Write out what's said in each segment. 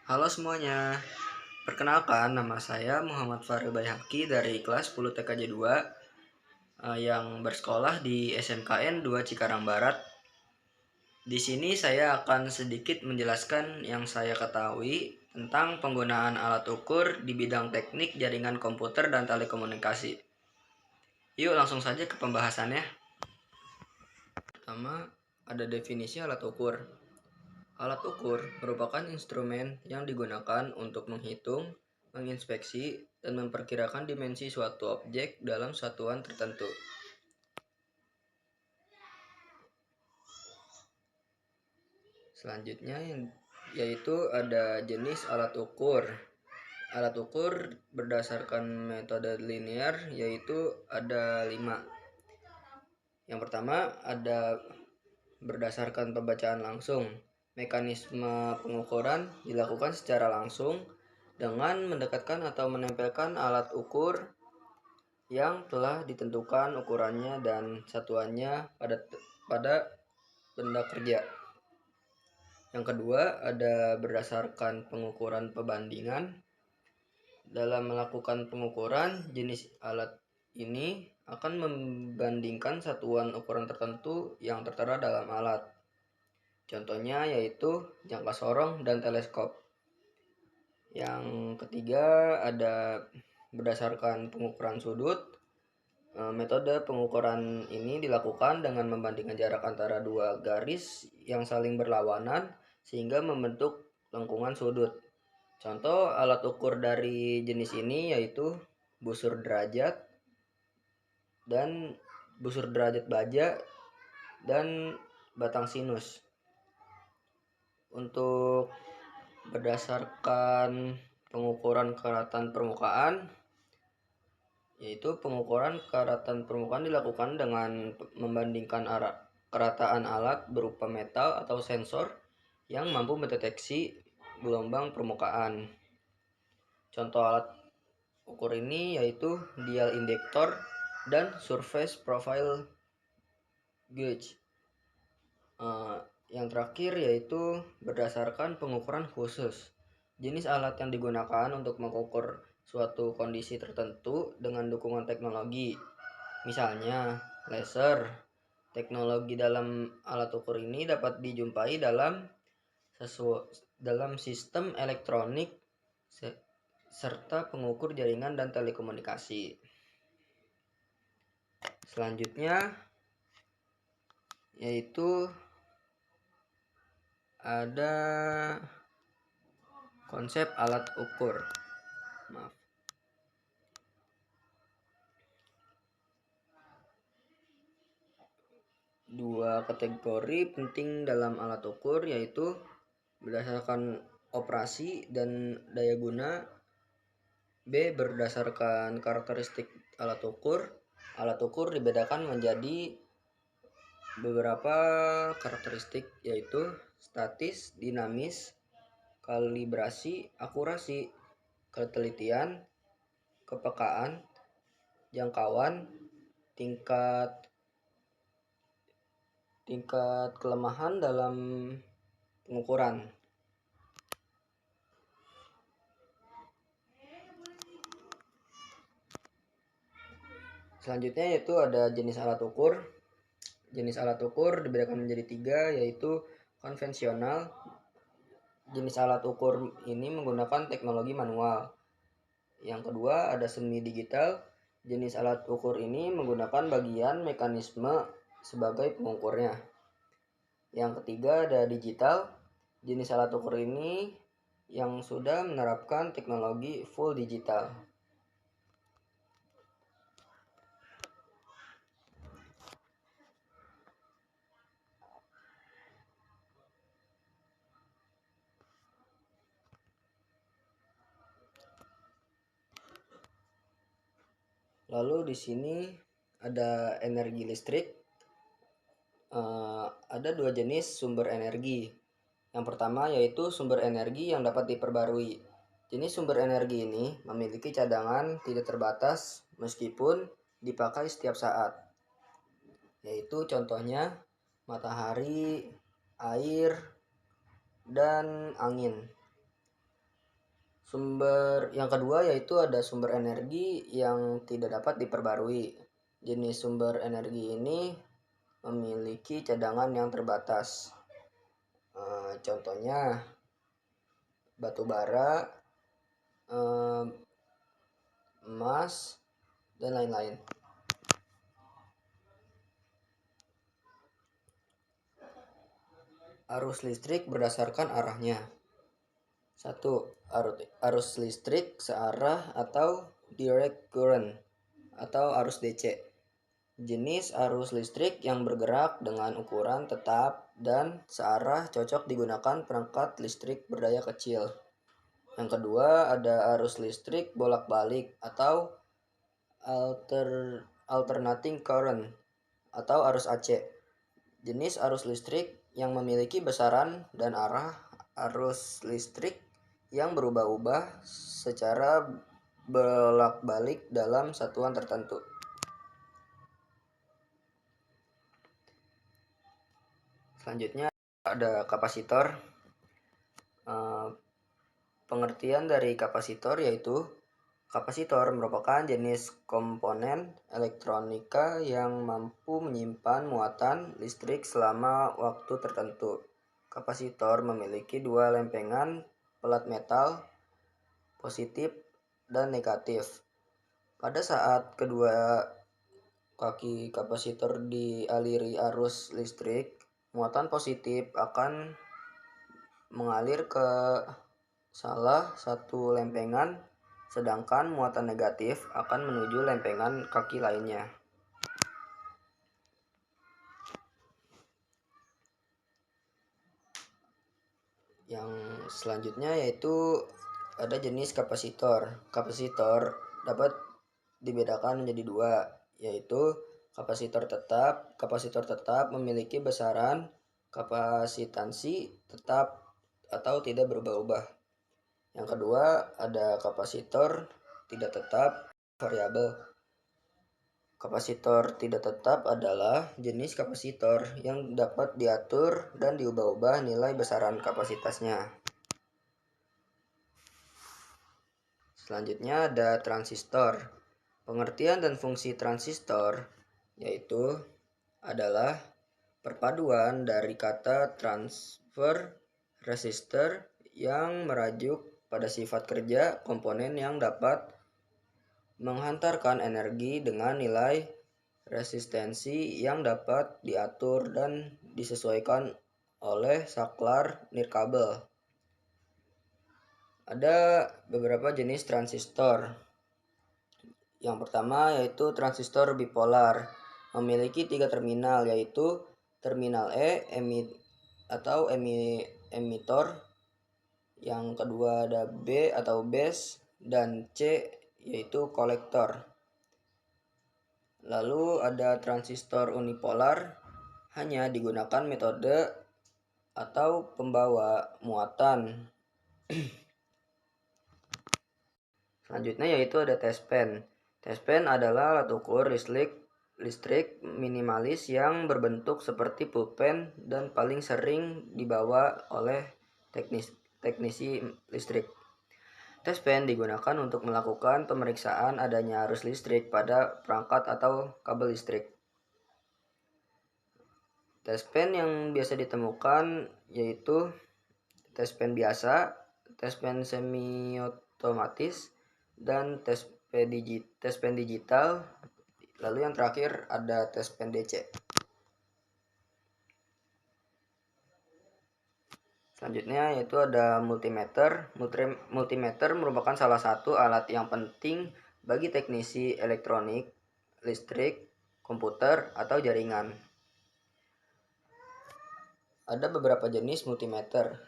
Halo semuanya, perkenalkan nama saya Muhammad Fahri Bayhaqi dari kelas 10 TKJ 2 yang bersekolah di SMKN 2 Cikarang Barat. Di sini saya akan sedikit menjelaskan yang saya ketahui tentang penggunaan alat ukur di bidang teknik jaringan komputer dan telekomunikasi. Yuk langsung saja ke pembahasannya. Pertama, ada definisi alat ukur. Alat ukur merupakan instrumen yang digunakan untuk menghitung, menginspeksi, dan memperkirakan dimensi suatu objek dalam satuan tertentu. Selanjutnya yaitu ada jenis alat ukur. Alat ukur berdasarkan metode linear yaitu ada 5. Yang pertama ada berdasarkan pembacaan langsung. Mekanisme pengukuran dilakukan secara langsung dengan mendekatkan atau menempelkan alat ukur yang telah ditentukan ukurannya dan satuannya pada benda kerja. Yang kedua ada berdasarkan pengukuran perbandingan. Dalam melakukan pengukuran, jenis alat ini akan membandingkan satuan ukuran tertentu yang tertera dalam alat. Contohnya yaitu jangka sorong dan teleskop. Yang ketiga ada berdasarkan pengukuran sudut. Metode pengukuran ini dilakukan dengan membandingkan jarak antara dua garis yang saling berlawanan sehingga membentuk lengkungan sudut. Contoh alat ukur dari jenis ini yaitu busur derajat baja dan batang sinus. Untuk berdasarkan pengukuran keratan permukaan, yaitu pengukuran keratan permukaan dilakukan dengan membandingkan kerataan alat berupa metal atau sensor yang mampu mendeteksi gelombang permukaan. Contoh alat ukur ini yaitu dial indikator dan surface profile gauge. Yang terakhir yaitu berdasarkan pengukuran khusus. Jenis alat yang digunakan untuk mengukur suatu kondisi tertentu dengan dukungan teknologi. Misalnya, laser. Teknologi dalam alat ukur ini dapat dijumpai dalam sistem elektronik serta pengukur jaringan dan telekomunikasi. Selanjutnya yaitu ada konsep alat ukur. Dua kategori penting dalam alat ukur yaitu berdasarkan operasi dan daya guna. B. Berdasarkan karakteristik alat ukur. Alat ukur dibedakan menjadi beberapa karakteristik yaitu statis, dinamis, kalibrasi, akurasi, ketelitian, kepekaan, jangkauan, tingkat kelemahan dalam pengukuran. Selanjutnya yaitu ada jenis alat ukur. Jenis alat ukur dibedakan menjadi 3 yaitu konvensional. Jenis alat ukur ini menggunakan teknologi manual. Yang kedua ada semi digital. Jenis alat ukur ini menggunakan bagian mekanisme sebagai pengukurnya. Yang ketiga ada digital. Jenis alat ukur ini yang sudah menerapkan teknologi full digital. Lalu di sini ada energi listrik. Ada 2 jenis sumber energi. Yang pertama yaitu sumber energi yang dapat diperbarui. Jenis sumber energi ini memiliki cadangan tidak terbatas meskipun dipakai setiap saat. Yaitu contohnya matahari, air, dan angin. Sumber yang kedua yaitu ada sumber energi yang tidak dapat diperbarui. Jenis sumber energi ini memiliki cadangan yang terbatas. Contohnya batu bara, emas, dan lain-lain. Arus listrik berdasarkan arahnya. 1. Arus listrik searah atau direct current atau arus DC. Jenis arus listrik yang bergerak dengan ukuran tetap dan searah cocok digunakan perangkat listrik berdaya kecil. Yang kedua ada arus listrik bolak-balik atau alternating current atau arus AC. Jenis arus listrik yang memiliki besaran dan arah arus listrik yang berubah-ubah secara bolak-balik dalam satuan tertentu. Selanjutnya ada kapasitor. Pengertian dari kapasitor yaitu kapasitor merupakan jenis komponen elektronika yang mampu menyimpan muatan listrik selama waktu tertentu. Kapasitor memiliki dua lempengan pelat metal, positif dan negatif. Pada saat kedua kaki kapasitor dialiri arus listrik, muatan positif akan mengalir ke salah satu lempengan, sedangkan muatan negatif akan menuju lempengan kaki lainnya. Yang selanjutnya yaitu ada jenis kapasitor. Kapasitor dapat dibedakan menjadi dua, yaitu kapasitor tetap. Kapasitor tetap memiliki besaran kapasitansi tetap atau tidak berubah-ubah. Yang kedua ada kapasitor tidak tetap variabel. Kapasitor tidak tetap adalah jenis kapasitor yang dapat diatur dan diubah-ubah nilai besaran kapasitasnya. Selanjutnya ada transistor. Pengertian dan fungsi transistor yaitu adalah perpaduan dari kata transfer resistor yang merajuk pada sifat kerja komponen yang dapat menghantarkan energi dengan nilai resistensi yang dapat diatur dan disesuaikan oleh saklar nirkabel. Ada beberapa jenis transistor. Yang pertama yaitu transistor bipolar, memiliki 3 terminal yaitu terminal E emitor, yang kedua ada B atau base, dan C yaitu kolektor. Lalu ada transistor unipolar, hanya digunakan metode atau pembawa muatan. Selanjutnya yaitu ada test pen. Test pen adalah alat ukur listrik minimalis yang berbentuk seperti pulpen dan paling sering dibawa oleh teknisi listrik. Test pen digunakan untuk melakukan pemeriksaan adanya arus listrik pada perangkat atau kabel listrik. Test pen yang biasa ditemukan yaitu test pen biasa, test pen semi otomatis, dan test pen digital. Lalu yang terakhir ada test pen DC. Selanjutnya yaitu ada multimeter. Multimeter merupakan salah satu alat yang penting bagi teknisi elektronik, listrik, komputer, atau jaringan. Ada beberapa jenis multimeter,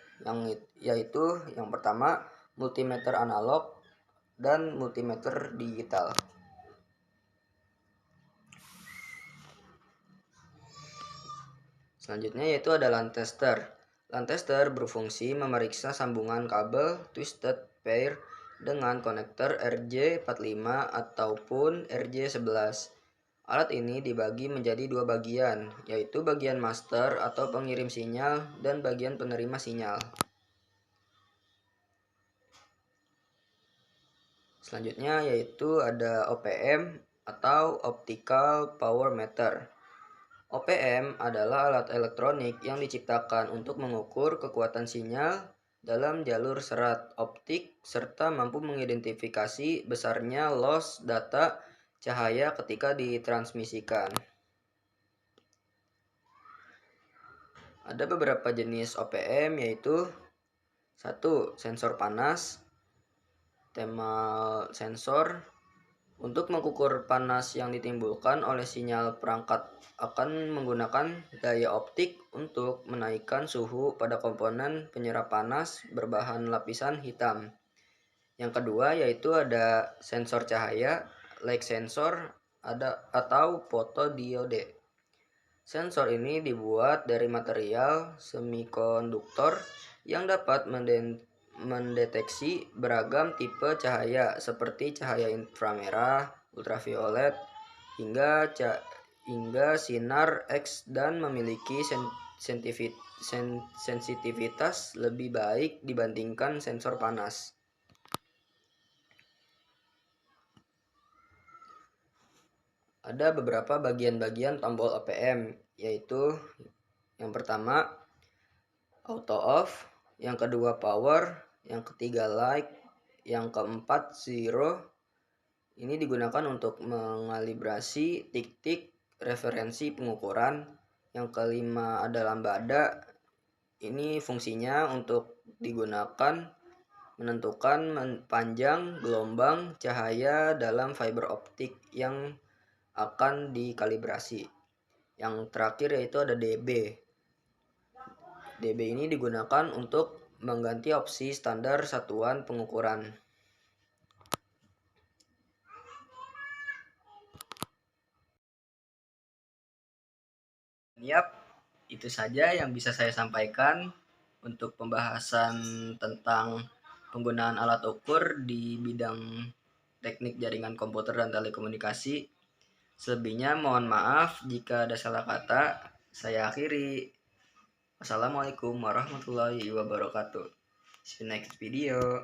yaitu yang pertama multimeter analog dan multimeter digital. Selanjutnya yaitu ada LAN tester. LAN tester berfungsi memeriksa sambungan kabel twisted pair dengan konektor RJ45 ataupun RJ11. Alat ini dibagi menjadi dua bagian, yaitu bagian master atau pengirim sinyal dan bagian penerima sinyal. Selanjutnya yaitu ada OPM atau Optical Power Meter. OPM adalah alat elektronik yang diciptakan untuk mengukur kekuatan sinyal dalam jalur serat optik serta mampu mengidentifikasi besarnya loss data cahaya ketika ditransmisikan. Ada beberapa jenis OPM yaitu 1. Sensor panas, thermal sensor. Untuk mengukur panas yang ditimbulkan oleh sinyal perangkat akan menggunakan daya optik untuk menaikkan suhu pada komponen penyerap panas berbahan lapisan hitam. Yang kedua yaitu ada sensor cahaya, light sensor atau fotodiode. Sensor ini dibuat dari material semikonduktor yang dapat mendeteksi beragam tipe cahaya seperti cahaya inframerah, ultraviolet, hingga sinar X dan memiliki sensitivitas lebih baik dibandingkan sensor panas. Ada beberapa bagian-bagian tombol OPM, yaitu yang pertama auto off, yang kedua power, yang ketiga light, yang keempat zero. Ini digunakan untuk mengalibrasi tik-tik referensi pengukuran. Yang kelima ada lambada. Ini fungsinya untuk digunakan menentukan panjang gelombang cahaya dalam fiber optik yang akan dikalibrasi. Yang terakhir yaitu ada dB. dB ini digunakan untuk mengganti opsi standar satuan pengukuran. Yap, itu saja yang bisa saya sampaikan untuk pembahasan tentang penggunaan alat ukur di bidang teknik jaringan komputer dan telekomunikasi. Selebihnya mohon maaf jika ada salah kata. Saya akhiri. Wassalamualaikum warahmatullahi wabarakatuh. See you next video.